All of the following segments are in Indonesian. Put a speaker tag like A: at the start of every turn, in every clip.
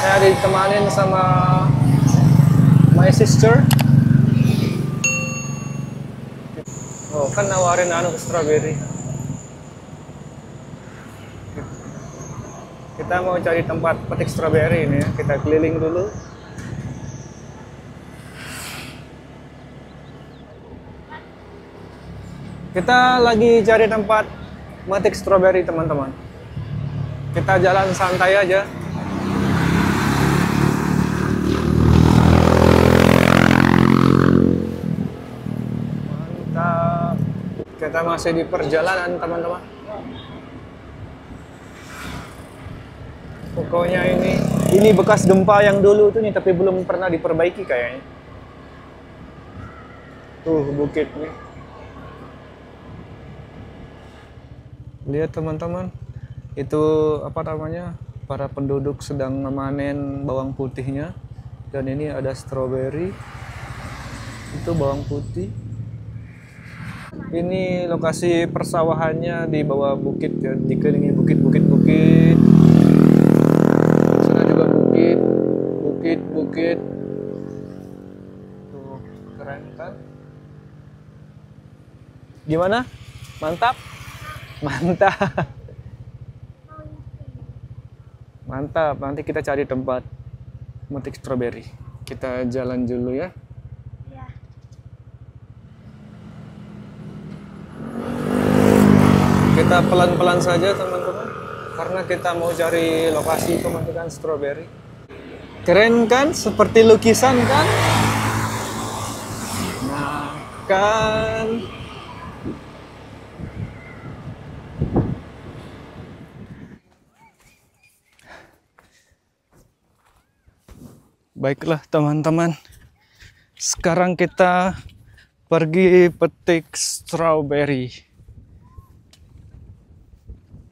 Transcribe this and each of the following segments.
A: Saya ditemanin sama my sister. Oh, kan nawarin strawberry. Kita mau cari tempat petik strawberry ini ya. Kita keliling dulu. Kita lagi cari tempat metik strawberry, teman-teman. Kita jalan santai aja. Mantap. Kita masih di perjalanan, teman-teman. Pokoknya ini bekas gempa yang dulu tuh nih, tapi belum pernah diperbaiki kayaknya. Tuh bukit nih. Lihat teman-teman, itu apa namanya, para penduduk sedang memanen bawang putihnya. Dan ini ada stroberi, itu bawang putih. Ini lokasi persawahannya di bawah bukit ya, dikelilingi bukit. Sana juga bukit. Tuh, keren kan? Gimana? Mantap? Mantap, nanti kita cari tempat metik stroberi. Kita jalan dulu ya.
B: Ya.
A: Kita pelan-pelan saja teman-teman, karena kita mau cari lokasi pemetikan stroberi. Keren kan? Seperti lukisan kan? Nah, kan? Baiklah teman-teman, sekarang kita pergi petik strawberry.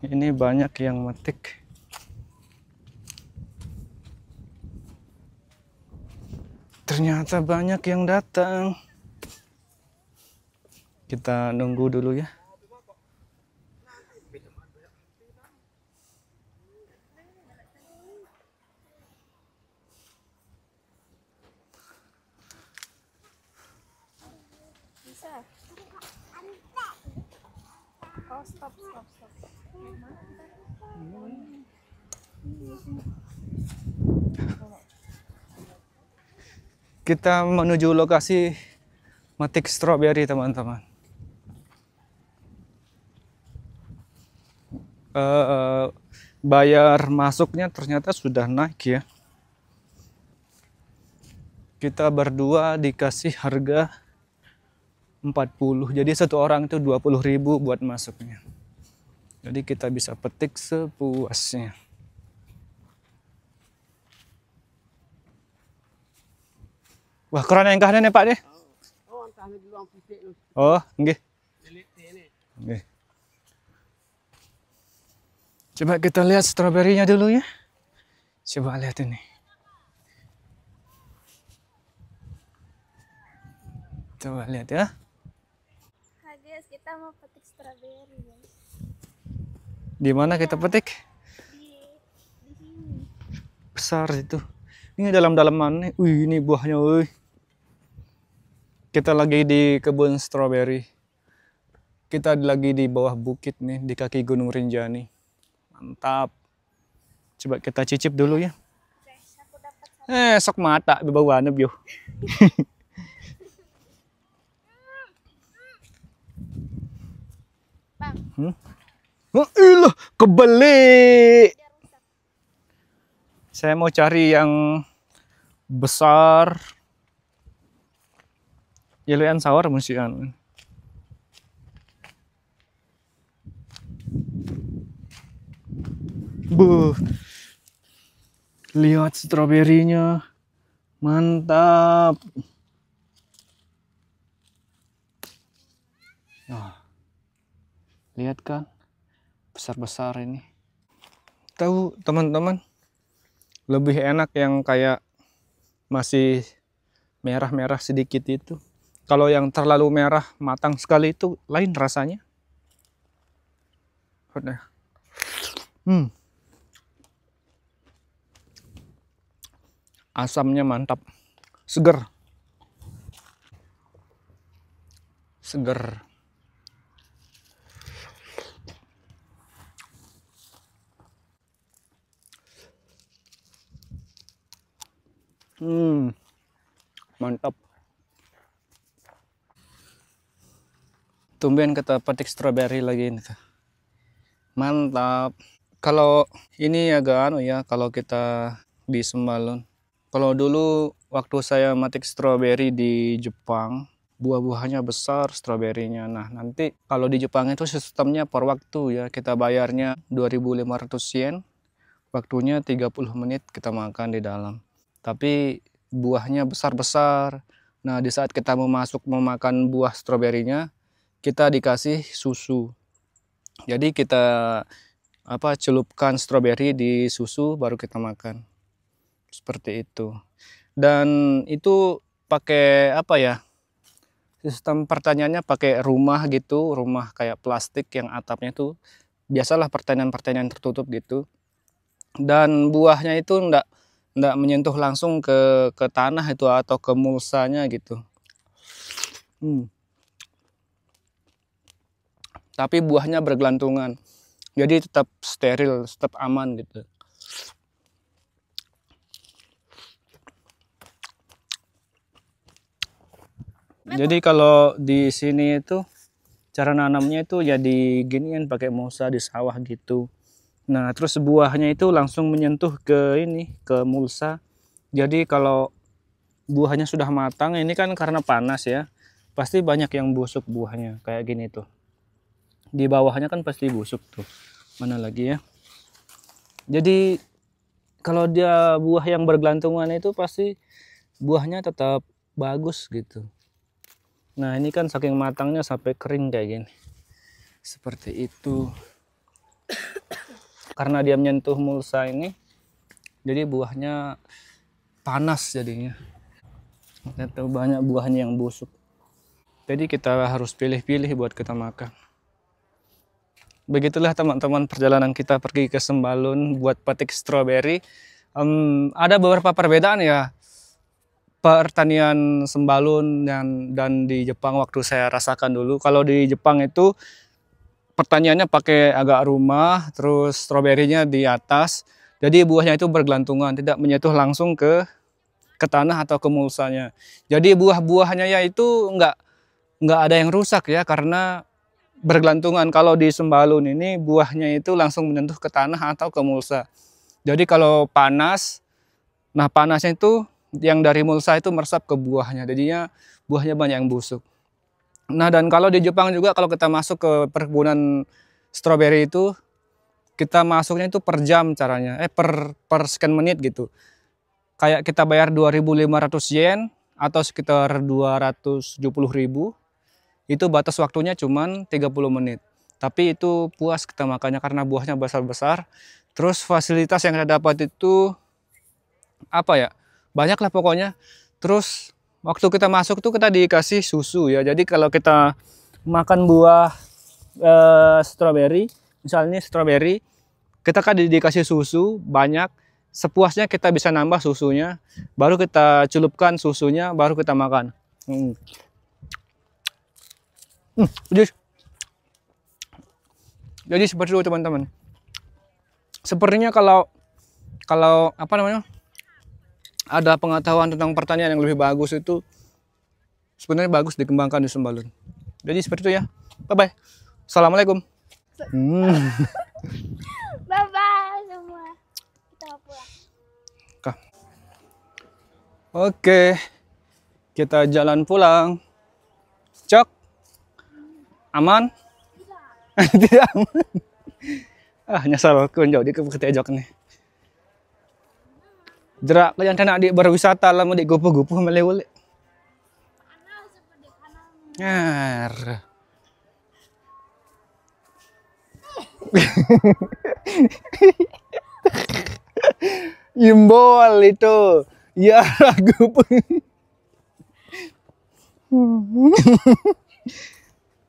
A: Ini banyak yang metik. Ternyata banyak yang datang. Kita nunggu dulu ya.
B: Bisa. Oh, stop.
A: Kita menuju lokasi metik strawberry teman-teman. Bayar masuknya ternyata sudah naik ya. Kita berdua dikasih harga 40. Jadi satu orang itu 20.000 buat masuknya. Jadi kita bisa petik sepuasnya. Wah, keren yang kahnya nih Pak deh. Oh, nggih. Nggih. Coba kita lihat stroberinya dulu ya. Coba lihat ini. Coba lihat ya.
B: Guys, kita mau petik strawberry, guys.
A: Di mana kita petik?
B: Di sini.
A: Besar itu. Ini dalam-dalaman nih. Wih, ini buahnya, wih. Kita lagi di kebun stroberi. Kita lagi di bawah bukit nih, di kaki Gunung Rinjani. Mantap. Coba kita cicip dulu ya.
B: Guys, aku dapat
A: Sok mata bebauan bio.
B: Bang.
A: Oh, ilah, kebalik.
B: Dia rusak.
A: Saya mau cari yang besar. Yellow and sour musian. Buh. Lihat stroberinya. Mantap. Nah, lihat kan? Besar-besar ini. Tahu teman-teman, lebih enak yang kayak masih merah-merah sedikit itu. Kalau yang terlalu merah matang sekali itu lain rasanya. Udah. Asamnya mantap. Seger. Seger. Mantap. Tumben kita petik stroberi lagi ini. Mantap. Kalau ini agak anu ya, kalau kita di Sembalun. Kalau dulu waktu saya metik stroberi di Jepang, buah-buahnya besar stroberinya. Nah, nanti kalau di Jepang itu sistemnya per waktu ya. Kita bayarnya 2.500 yen. Waktunya 30 menit kita makan di dalam. Tapi buahnya besar-besar. Nah, di saat kita mau masuk memakan buah stroberinya, kita dikasih susu. Jadi kita celupkan stroberi di susu baru kita makan. Seperti itu. Dan itu pakai sistem pertanyaannya pakai rumah gitu, rumah kayak plastik yang atapnya itu biasalah pertanyaan-pertanyaan tertutup gitu. Dan buahnya itu enggak menyentuh langsung ke tanah itu atau ke mulsanya gitu. Tapi buahnya bergelantungan. Jadi tetap steril, tetap aman gitu. Jadi kalau di sini itu cara nanamnya itu ya diginiin pakai mulsa di sawah gitu. Nah, terus buahnya itu langsung menyentuh ke mulsa. Jadi kalau buahnya sudah matang, ini kan karena panas ya. Pasti banyak yang busuk buahnya kayak gini tuh. Di bawahnya kan pasti busuk tuh. Mana lagi ya? Jadi kalau dia buah yang bergelantungan itu pasti buahnya tetap bagus gitu. Nah, ini kan saking matangnya sampai kering kayak gini. Seperti itu. Karena dia menyentuh mulsa ini, jadi buahnya panas jadinya. Itu banyak buahnya yang busuk. Jadi kita harus pilih-pilih buat kita makan. Begitulah teman-teman perjalanan kita pergi ke Sembalun buat petik stroberi. Ada beberapa perbedaan ya pertanian Sembalun dan di Jepang waktu saya rasakan dulu. Kalau di Jepang itu pertaniannya pakai agak rumah, terus stroberinya di atas. Jadi buahnya itu bergelantungan, tidak menyentuh langsung ke tanah atau ke mulsanya. Jadi buah-buahnya ya itu nggak ada yang rusak ya karena bergelantungan. Kalau di Sembalun ini buahnya itu langsung menyentuh ke tanah atau ke mulsa. Jadi kalau panas, nah panasnya itu yang dari mulsa itu meresap ke buahnya. Jadinya buahnya banyak yang busuk. Nah, dan kalau di Jepang juga kalau kita masuk ke perkebunan stroberi itu kita masuknya itu per jam caranya, per sekian menit gitu. Kayak kita bayar 2.500 yen atau sekitar 270.000. Itu batas waktunya cuman 30 menit. Tapi itu puas kita makannya karena buahnya besar-besar. Terus fasilitas yang kita dapat itu banyak lah pokoknya. Terus waktu kita masuk tuh kita dikasih susu ya. Jadi kalau kita makan buah stroberi, misalnya stroberi, kita kan dikasih susu banyak. Sepuasnya kita bisa nambah susunya. Baru kita celupkan susunya, baru kita makan. Jadi seperti itu teman-teman. Sepertinya kalau ada pengetahuan tentang pertanian yang lebih bagus itu sebenarnya bagus dikembangkan di Sembalun. Jadi seperti itu ya. Bye bye. Assalamualaikum.
B: Bye bye semua. Kita mau pulang.
A: Oke. Kita jalan pulang. Cok. Aman? Tidak aman. Nyesal kunjau di ketejok nih. Jerak yang nak di berwisata lama di gupuh-gupuh melewul. Ngar. Imbol itu. Ya gupuh.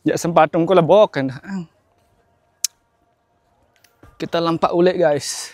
A: Ya sempatung ko labok kan. Kita lampak ulik guys.